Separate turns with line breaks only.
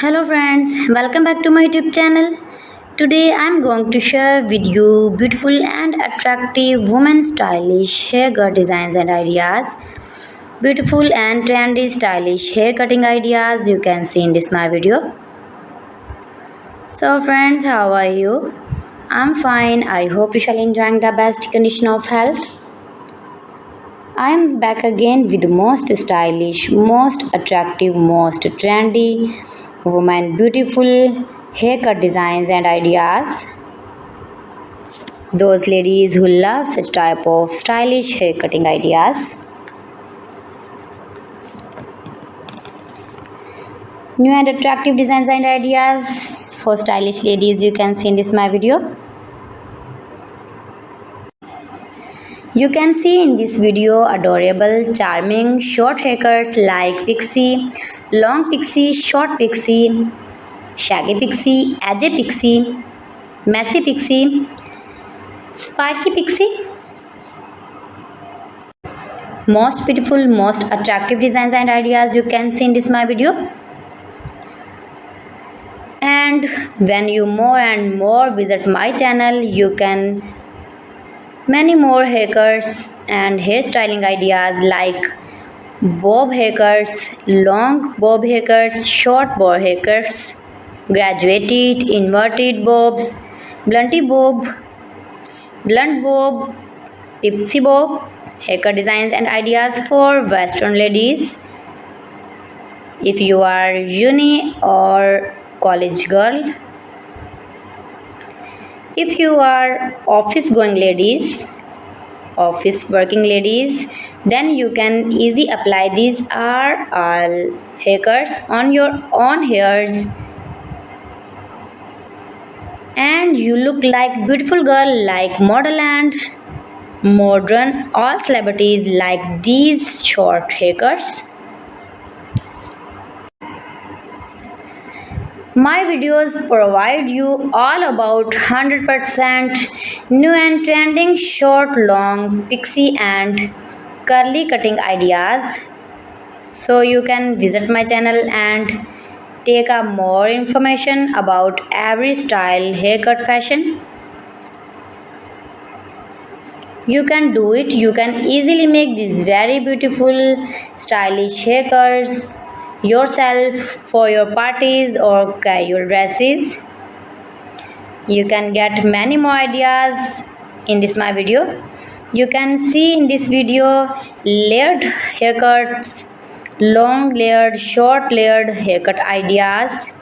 Hello friends, welcome back to my YouTube channel. Today I am going to share with you beautiful and attractive women stylish hair cut designs and ideas. Beautiful and trendy stylish hair cutting ideas you can see in this my video. So friends, how are you? I'm fine. I hope you shall enjoying the best condition of health. I am back again with the most stylish, most attractive, most trendy women beautiful haircut designs and ideas. Those ladies who love such type of stylish hair cutting ideas. New and attractive designs and ideas for stylish ladies you can see in this my video. You can see in this video adorable, charming, short haircuts like pixie, long pixie, short pixie, shaggy pixie, edgy pixie, messy pixie, spiky pixie. Most beautiful, most attractive designs and ideas you can see in this my video. And when you more and more visit my channel, you can many more haircuts and hairstyling ideas like bob haircuts, long bob haircuts, short bob haircuts, graduated, inverted bobs, blunty bob, blunt bob, pixie bob, haircut designs and ideas for western ladies. If you are uni or college girl, if you are office going ladies, office working ladies, then you can easily apply these are all haircuts on your own hairs and you look like beautiful girl, like model and modern. All celebrities like these short haircuts. My videos provide you all about 100% new and trending short, long, pixie and curly cutting ideas. So you can visit my channel and take a more information about every style haircut fashion. You can do it. You can easily make these very beautiful stylish haircuts yourself for your parties or casual dresses. You can get many more ideas in this my video. You can see in this video layered haircuts, long layered, short layered haircut ideas.